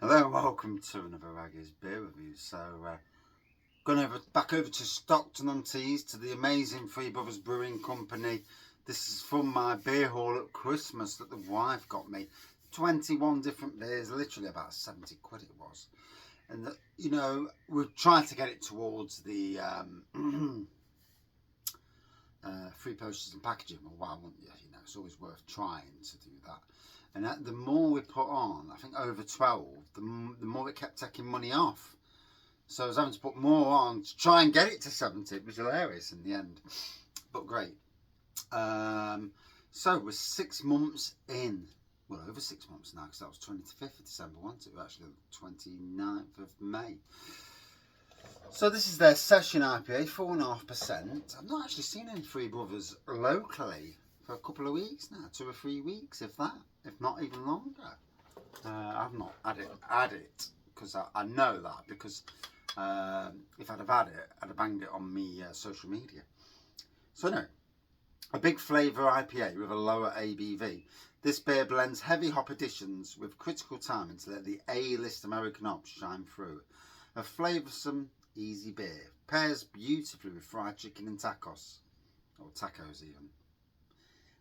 Hello and welcome to another Raggy's Beer Review. So, going back over to Stockton-on-Tees to the amazing Three Brothers Brewing Company. This is from my beer haul at Christmas that the wife got me. 21 different beers, literally about 70 quid it was. And, you know, we've tried to get it towards the free posters and packaging. Well, why wouldn't you? You know, it's always worth trying to do that. And the more we put on, I think over 12, the more it kept taking money off. So I was having to put more on to try and get it to 70. It was hilarious in the end, but great. So we're 6 months in. Well, over 6 months now, because that was 25th of December, wasn't it? Actually, 29th of May. So this is their session IPA, 4.5%. I've not actually seen any Three Brothers locally for a couple of weeks now, 2 or 3 weeks, if that, if not even longer. I've not had it because I know that, because if I'd have had it, I'd have banged it on me social media. So no, a big flavour IPA with a lower ABV. This beer blends heavy hop additions with critical timing to let the A-list American hops shine through. A flavoursome, easy beer. Pairs beautifully with fried chicken and tacos, or tacos even.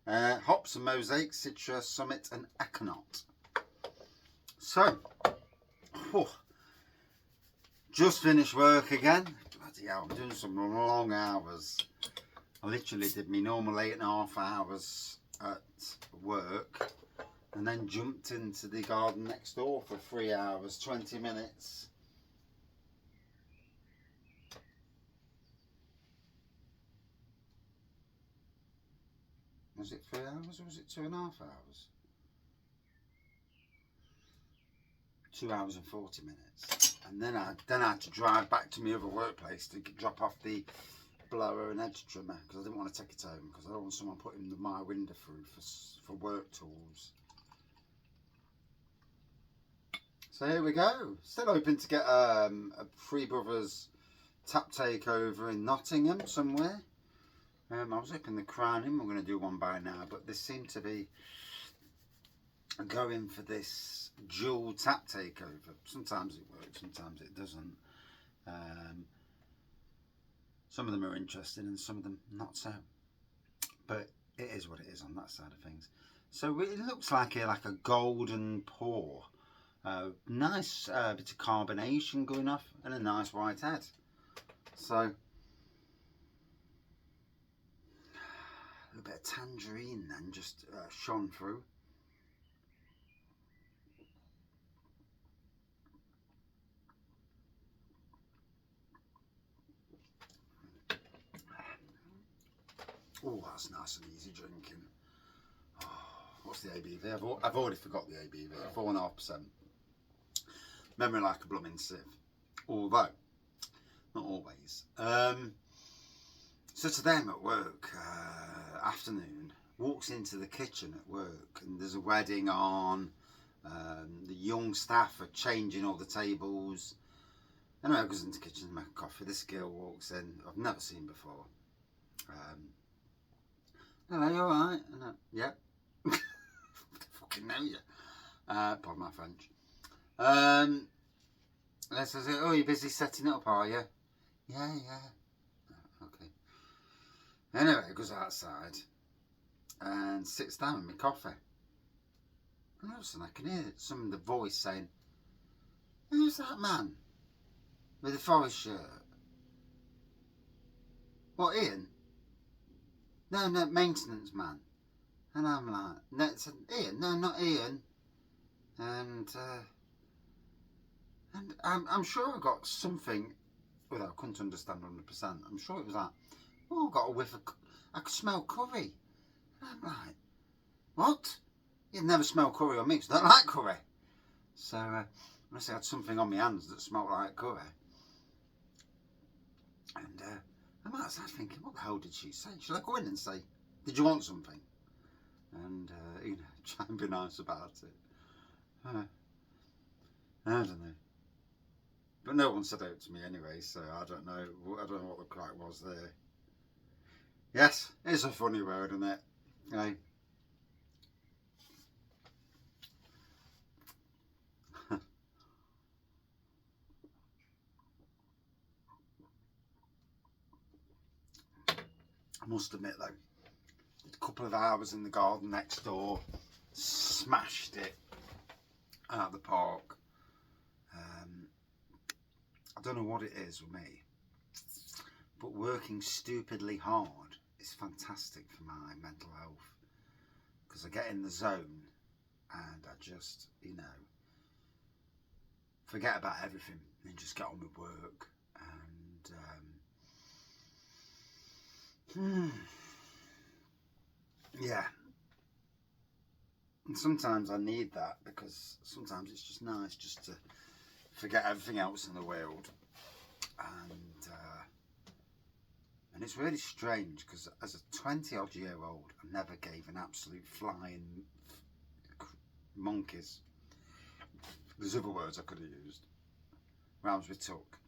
Hops and Mosaic, Citra, Summit and Econaut. So, just finished work again. Bloody hell, I'm doing some long hours. I literally did my normal 8.5 hours at work and then jumped into the garden next door for 3 hours, 20 minutes. Was it 3 hours or was it 2.5 hours? 2 hours and 40 minutes. And then I had to drive back to my other workplace to drop off the blower and edge trimmer, because I didn't want to take it home, because I don't want someone putting my window through for work tools. So here we go. Still hoping to get a Three Brothers tap takeover in Nottingham somewhere. I was hoping the Crown Inn were going to do one by now, but they seem to be going for this dual tap takeover. Sometimes it works, sometimes it doesn't. Some of them are interesting and some of them not so. But it is what it is on that side of things. So it looks like a golden pour. Nice bit of carbonation going off and a nice white head. So a little bit of tangerine then just shone through. Oh, that's nice and easy drinking. Oh, what's the ABV? I've already forgot the ABV. 4.5%. Memory like a blooming sieve. Although, not always. So today I'm at work, afternoon, walks into the kitchen at work and there's a wedding on. The young staff are changing all the tables. Anyway, I goes into the kitchen to make a coffee. This girl walks in, I've never seen before. Hello, you alright? Yep. I fucking know you. Pardon my French. And I says, oh, you're busy setting it up, are you? Yeah. Oh, okay. Anyway, I goes outside and sits down with my coffee. And all of a sudden I can hear some of the voice saying, who's that man with the forest shirt? What, Ian? No, maintenance man. And I'm like, no, it's Ian. No, not Ian. And I'm sure I got something. Well, I couldn't understand 100%. I'm sure it was like, oh, I got a whiff of, I could smell curry. And I'm like, what? You'd never smell curry on me, because I don't like curry. So unless I had something on my hands that smelled like curry. And I'm outside thinking, what the hell did she say? Should I go in and say, did you want something? And, you know, try and be nice about it. I don't know. But no one said out to me anyway, so I don't know what the crack was there. Yes, it's a funny word, isn't it? Hey. I must admit though, a couple of hours in the garden next door, smashed it out of the park. I don't know what it is with me, but working stupidly hard is fantastic for my mental health, because I get in the zone and I just, you know, forget about everything and just get on with work. And yeah, and sometimes I need that, because sometimes it's just nice just to forget everything else in the world. And it's really strange, because as a 20-odd-year-old, I never gave an absolute flying monkeys. There's other words I could have used. Rhymes with took.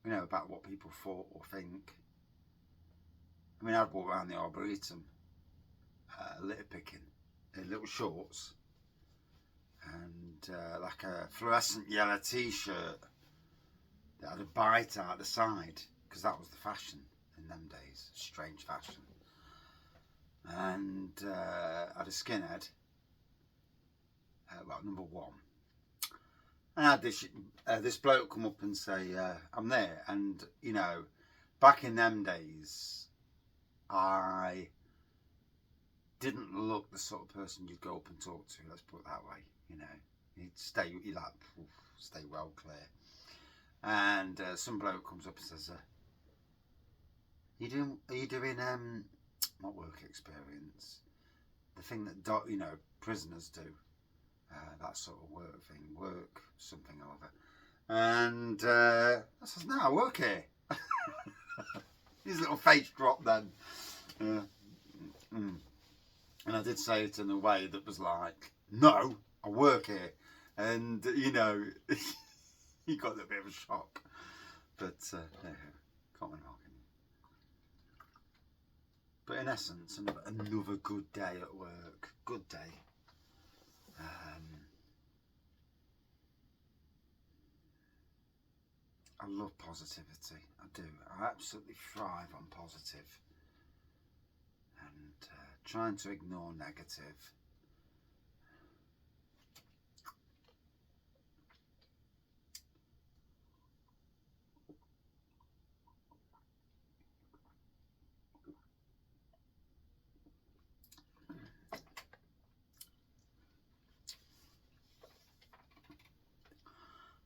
You know, about what people thought or think. I mean, I'd walk around the Arboretum, litter picking, in little shorts, and like a fluorescent yellow t-shirt that had a bite out the side, because that was the fashion in them days, strange fashion. And I had a skinhead, well, number one. And I had this bloke come up and say, I'm there. And, you know, back in them days, I didn't look the sort of person you'd go up and talk to, let's put it that way. You know, you'd stay well clear. And some bloke comes up and says, are you doing not work experience, the thing that, you know, prisoners do, that sort of work thing, work something or other. And I says, no, I work here. His little face dropped then. And I did say it in a way that was like, no, I work here. And, you know, he got a little bit of a shock. But, yeah, can't win marking. But in essence, another good day at work. Good day. I love positivity. I do. I absolutely thrive on positive. And trying to ignore negative.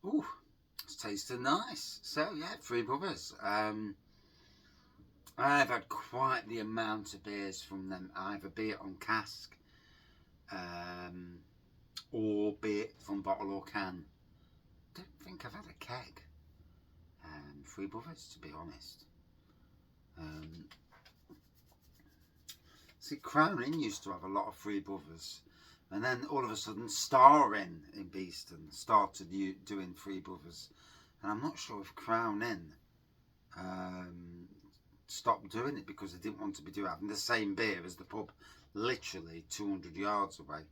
Ooh, it's tasting nice. So yeah, Three Brothers. I've had quite the amount of beers from them, either be it on cask, or be it from bottle or can. Don't think I've had a keg. Three Brothers, to be honest. See, Crown Inn used to have a lot of Three Brothers, and then all of a sudden Star Inn in Beeston started doing Three Brothers, and I'm not sure if Crown Inn stopped doing it because they didn't want to be having the same beer as the pub literally 200 yards away,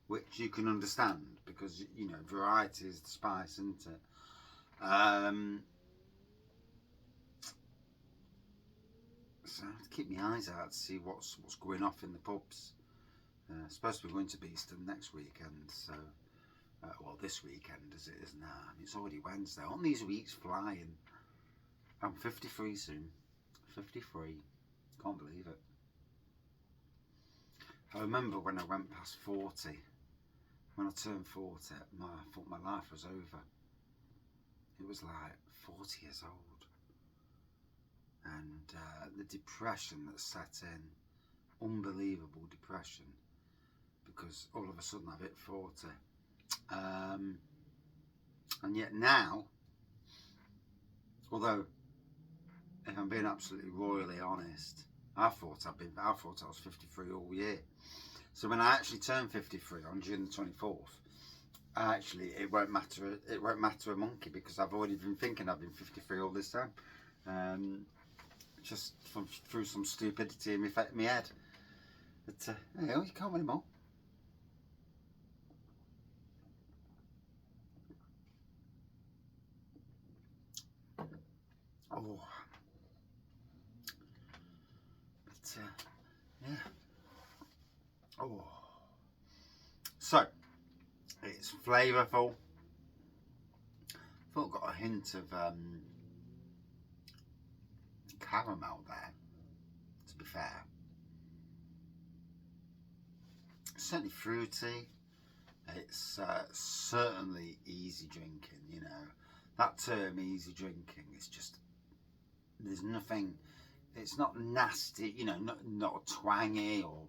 which you can understand, because, you know, variety is the spice, isn't it? So I have to keep my eyes out to see what's going off in the pubs. Supposed to be going to Beeston next weekend, so well, this weekend as it is now. I mean, it's already Wednesday. Aren't these weeks flying? I'm 53 soon. 53. Can't believe it. I remember when I went past 40. When I turned 40, I thought my life was over. It was like 40 years old. And the depression that set in, unbelievable depression, because all of a sudden I've hit 40. And yet now, although if I'm being absolutely royally honest, I thought I was 53 all year. So when I actually turned 53 on June the 24th, it won't matter a monkey, because I've already been thinking I've been 53 all this time. Just through some stupidity in my head. But you know, you can't win them all. Oh, but yeah. Oh, so it's flavourful. I thought got a hint of caramel there, to be fair. Certainly fruity. It's certainly easy drinking, you know. That term, easy drinking, is just, there's nothing, it's not nasty, you know, not twangy or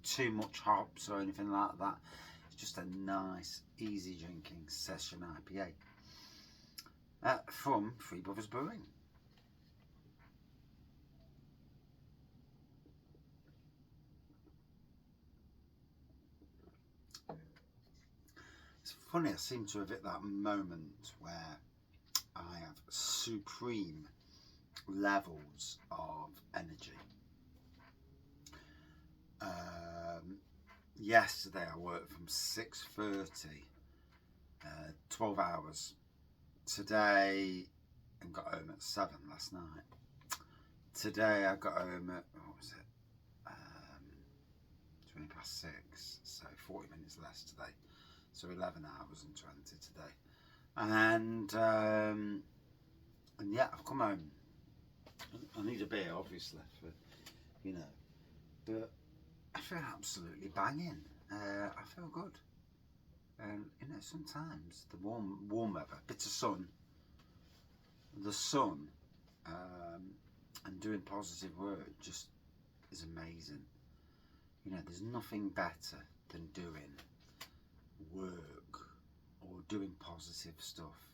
too much hops or anything like that. It's just a nice, easy drinking session IPA from Three Brothers Brewing. It's funny, I seem to have hit that moment where I have supreme levels of energy. Yesterday I worked from 6:30, 12 hours. Today, and got home at 7 last night. Today I got home at, what was it, 20 past 6, so 40 minutes less today. So 11 hours and 20 today. And yeah, I've come home. I need a beer, obviously, for, you know, but I feel absolutely banging. I feel good. And you know, sometimes the warm weather, bit of sun, the sun, and doing positive work just is amazing. You know, there's nothing better than doing work or doing positive stuff.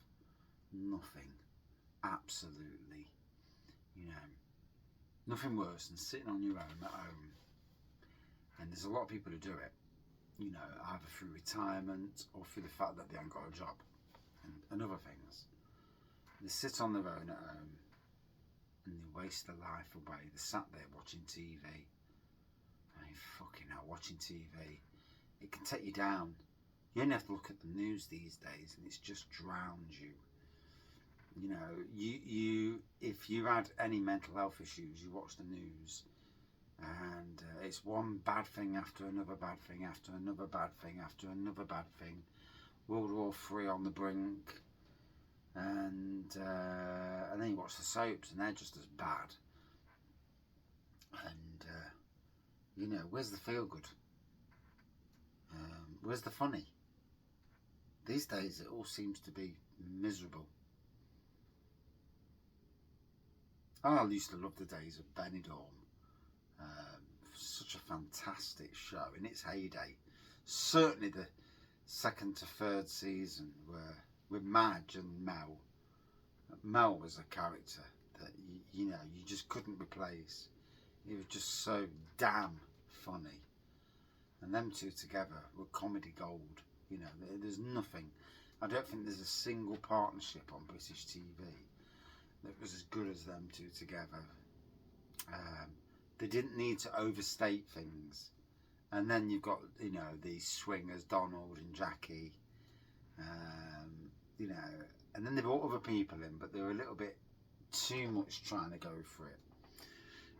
Nothing. Absolutely. You know, nothing worse than sitting on your own at home. And there's a lot of people who do it, you know, either through retirement or through the fact that they haven't got a job and other things. They sit on their own at home and they waste their life away. They're sat there watching TV. I mean, fucking hell, watching TV, it can take you down. You only have to look at the news these days and it's just drowned you. You know, you if you had any mental health issues, you watch the news and it's one bad thing after another bad thing after another bad thing after another bad thing. World War III on the brink, and then you watch the soaps and they're just as bad. And you know, where's the feel good? Where's the funny? These days it all seems to be miserable. I used to love the days of Benidorm. Such a fantastic show in its heyday. Certainly the second to third season were with Madge and Mel. Mel was a character that you know, you just couldn't replace. He was just so damn funny. And them two together were comedy gold. You know, there's nothing. I don't think there's a single partnership on British TV that was as good as them two together. They didn't need to overstate things. And then you've got, you know, these swingers, Donald and Jackie, you know, and then they brought other people in, but they were a little bit too much trying to go for it.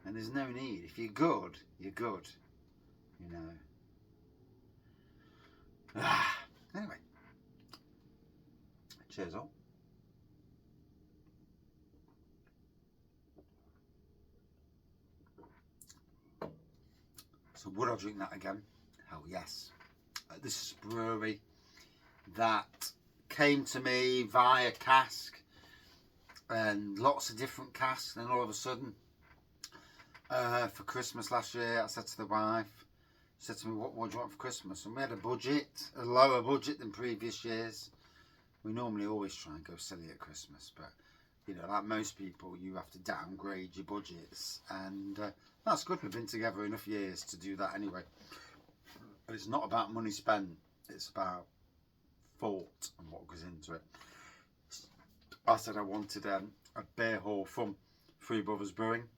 And there's no need. If you're good, you're good, you know. Anyway, cheers all. So would I drink that again? Hell yes. This is a brewery that came to me via cask and lots of different casks. Then all of a sudden, for Christmas last year, I said to the wife, she said to me, what do you want for Christmas? And we had a budget, a lower budget than previous years. We normally always try and go silly at Christmas, but you know, like most people, you have to downgrade your budgets, and that's good. We've been together enough years to do that anyway. But it's not about money spent, it's about thought and what goes into it. I said I wanted a beer hall from Three Brothers Brewing,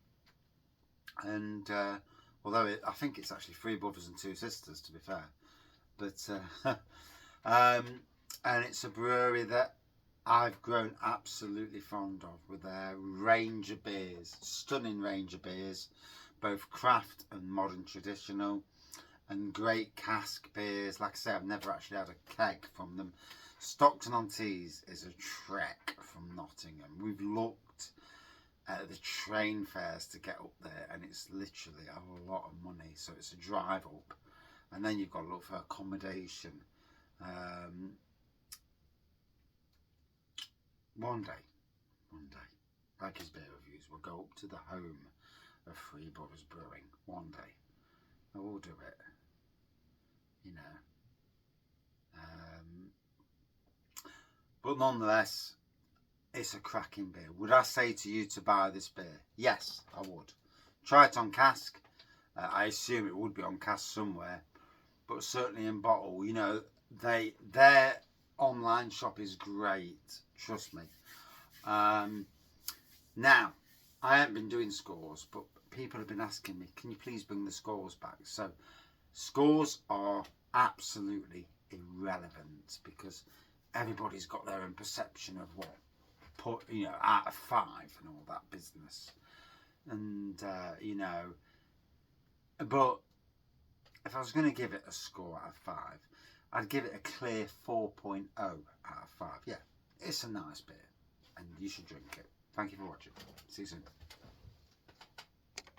and although I think it's actually Three Brothers and Two Sisters, to be fair, but and it's a brewery that I've grown absolutely fond of with their range of beers, stunning range of beers, both craft and modern traditional, and great cask beers. Like I say, I've never actually had a keg from them. Stockton-on-Tees is a trek from Nottingham. We've looked at the train fares to get up there, and it's literally a lot of money. So it's a drive up, and then you've got to look for accommodation. One day, like his beer reviews, we'll go up to the home of Three Brothers Brewing. One day, I will do it. You know. But nonetheless, it's a cracking beer. Would I say to you to buy this beer? Yes, I would. Try it on cask. I assume it would be on cask somewhere, but certainly in bottle. You know, their online shop is great. Trust me. Now, I haven't been doing scores, but people have been asking me, can you please bring the scores back? So, scores are absolutely irrelevant because everybody's got their own perception of what put, you know, out of 5 and all that business. And, you know, but if I was going to give it a score out of 5, I'd give it a clear 4.0 out of 5. Yeah, it's a nice beer and you should drink it. Thank you for watching. See you soon.